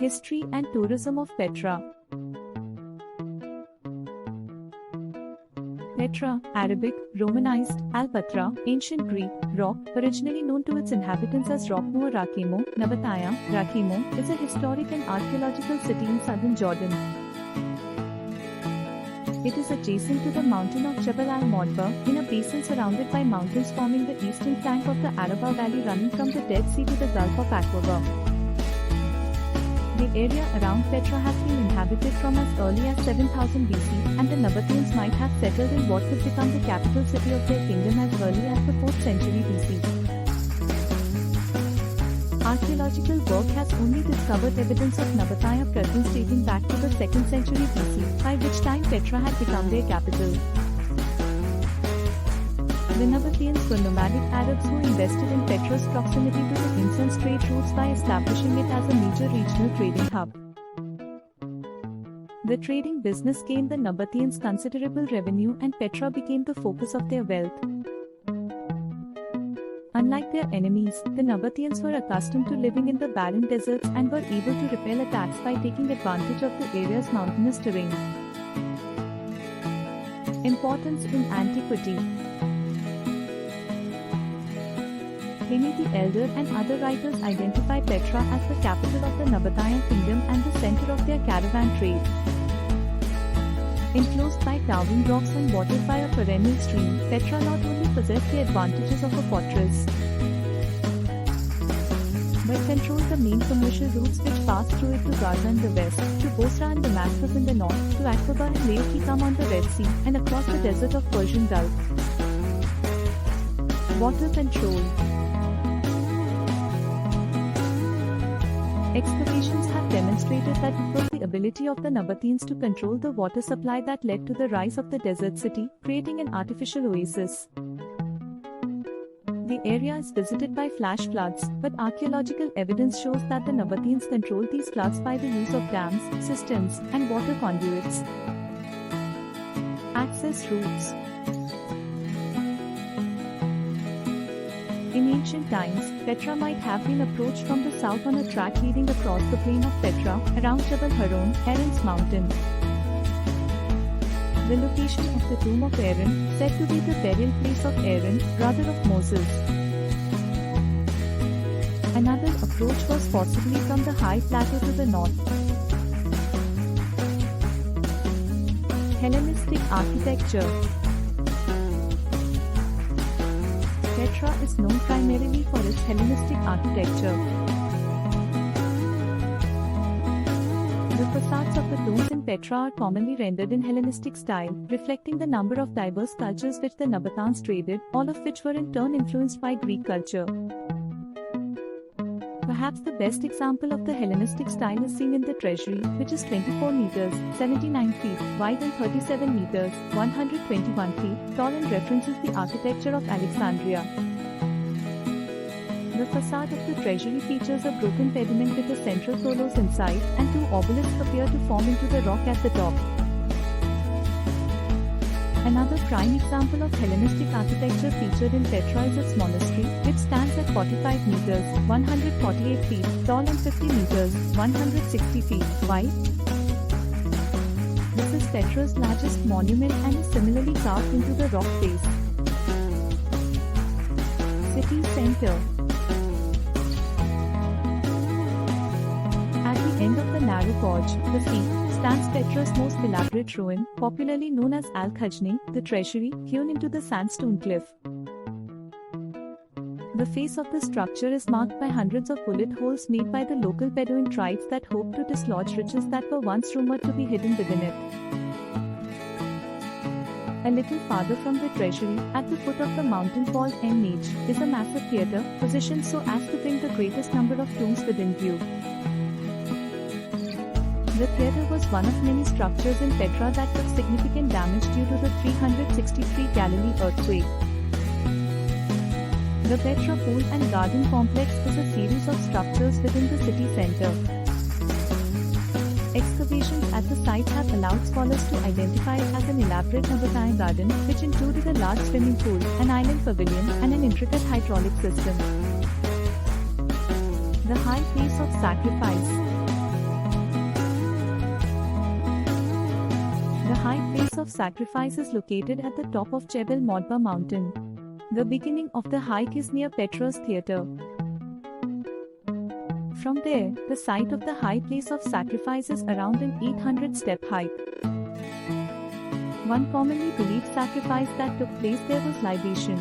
History and tourism of Petra. Petra, Arabic, Romanized, Al-Patra, ancient Greek, rock, originally known to its inhabitants as Rockmo or Rakemo, Nabataya, Rakemo, is a historic and archaeological city in southern Jordan. It is adjacent to the mountain of Jabal al-Modba, in a basin surrounded by mountains forming the eastern flank of the Araba Valley running from the Dead Sea to the Gulf of Aqaba. The area around Petra has been inhabited from as early as 7000 BC, and the Nabateans might have settled in what would become the capital city of their kingdom as early as the 4th century BC. Archaeological work has only discovered evidence of Nabataya presence dating back to the 2nd century BC, by which time Petra had become their capital. The Nabateans were nomadic Arabs who invested in Petra's proximity to the incense trade routes by establishing it as a major regional trading hub. The trading business gained the Nabateans considerable revenue, and Petra became the focus of their wealth. Unlike their enemies, the Nabateans were accustomed to living in the barren deserts and were able to repel attacks by taking advantage of the area's mountainous terrain. Importance in antiquity. Pliny the Elder and other writers identify Petra as the capital of the Nabataya kingdom and the center of their caravan trade. Enclosed by towering rocks and watered by a perennial stream, Petra not only possessed the advantages of a fortress, but controlled the main commercial routes which passed through it to Gaza in the west, to Bosra and Damascus in the north, to Aqaba and Laocoon on the Red Sea, and across the desert of Persian Gulf. Water control. Excavations have demonstrated that it was the ability of the Nabateans to control the water supply that led to the rise of the desert city, creating an artificial oasis. The area is visited by flash floods, but archaeological evidence shows that the Nabateans controlled these floods by the use of dams, cisterns, and water conduits. Access routes. In ancient times, Petra might have been approached from the south on a track leading across the plain of Petra, around Jabal Haron, Aaron's mountain. The location of the tomb of Aaron, said to be the burial place of Aaron, brother of Moses. Another approach was possibly from the high plateau to the north. Hellenistic architecture. Petra is known primarily for its Hellenistic architecture. The facades of the tombs in Petra are commonly rendered in Hellenistic style, reflecting the number of diverse cultures which the Nabateans traded, all of which were in turn influenced by Greek culture. Perhaps the best example of the Hellenistic style is seen in the treasury, which is 24 meters, 79 feet, wide and 37 meters, 121 feet, tall and references the architecture of Alexandria. The facade of the treasury features a broken pediment with a central tholos inside, and two obelisks appear to form into the rock at the top. Another prime example of Hellenistic architecture featured in Petra is its monastery, which stands at 45 meters, 148 feet, tall and 50 meters, 160 feet, wide. This is Petra's largest monument and is similarly carved into the rock face. City Center. At the end of the narrow gorge, the sea, stands Petra's most elaborate ruin, popularly known as Al-Khajni, the treasury, hewn into the sandstone cliff. The face of the structure is marked by hundreds of bullet holes made by the local Bedouin tribes that hoped to dislodge riches that were once rumored to be hidden within it. A little farther from the treasury, at the foot of the mountain called En-Nage, is a massive theatre, positioned so as to bring the greatest number of tombs within view. The theatre was one of many structures in Petra that took significant damage due to the 363 Galilee earthquake. The Petra Pool and Garden Complex is a series of structures within the city center. Excavations at the site have allowed scholars to identify it as an elaborate Nabataya garden, which included a large swimming pool, an island pavilion, and an intricate hydraulic system. The high place of sacrifice. place of sacrifice is located at the top of Jebel Modba mountain. The beginning of the hike is near Petra's theatre. From there, the site of the high place of sacrifice is around an 800-step hike. One commonly believed sacrifice that took place there was libation.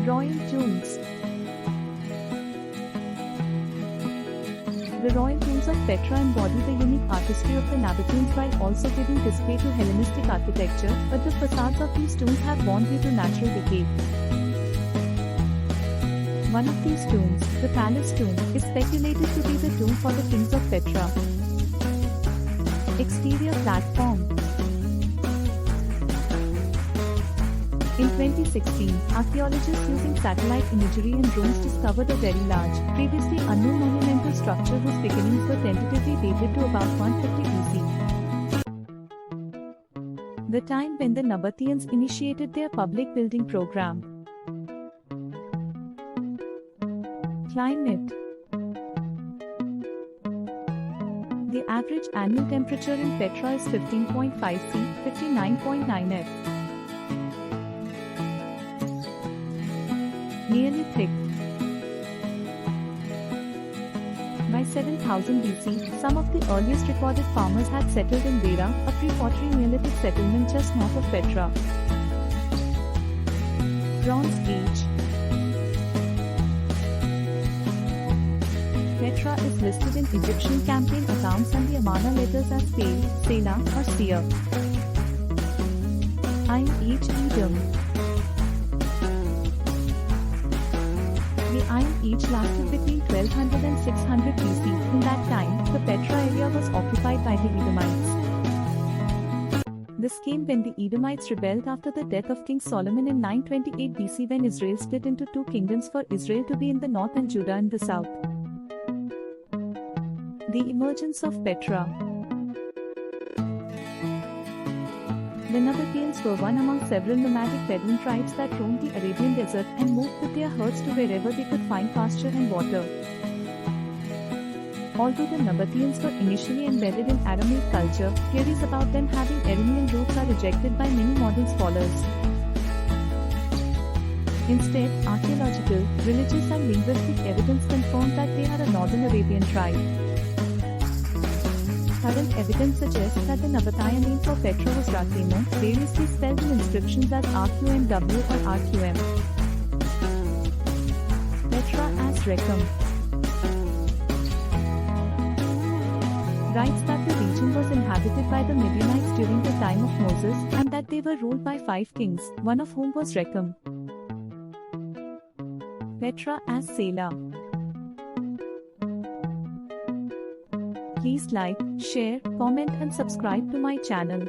Royal Tombs. The royal tombs of Petra embody the unique artistry of the Nabateans while also giving display to Hellenistic architecture, but the facades of these tombs have worn due to natural decay. One of these tombs, the palace tomb, is speculated to be the tomb for the kings of Petra. Exterior platform. In 2016, archaeologists using satellite imagery and drones discovered a very large, previously unknown monumental structure whose beginnings were tentatively dated to about 150 BC. The time when the Nabateans initiated their public building program. Climate. The average annual temperature in Petra is 15.5 C, 59.9 F. Nearly thick. By 7000 BC, some of the earliest recorded farmers had settled in Bera, a pre-pottery Neolithic settlement just north of Petra. Bronze Age. Petra is listed in Egyptian campaign accounts and the Amarna letters as Sale, Sela, or Seer. Iron Age Edom. The Iron Age lasted between 1200 and 600 BC. In that time, the Petra area was occupied by the Edomites. This came when the Edomites rebelled after the death of King Solomon in 928 BC when Israel split into two kingdoms for Israel to be in the north and Judah in the south. The emergence of Petra. The Nabateans were one among several nomadic Bedouin tribes that roamed the Arabian desert and moved with their herds to wherever they could find pasture and water. Although the Nabateans were initially embedded in Aramaic culture, theories about them having Aramean roots are rejected by many modern scholars. Instead, archaeological, religious and linguistic evidence confirmed that they are a northern Arabian tribe. Current evidence suggests that the Nabatean name for Petra was Rakemo, variously spelled in inscriptions as RQMW or RQM. Petra as Rechem. Writes that the region was inhabited by the Midianites during the time of Moses, and that they were ruled by 5 kings, one of whom was Rechem. Petra as Sela. Please like, share, comment and subscribe to my channel.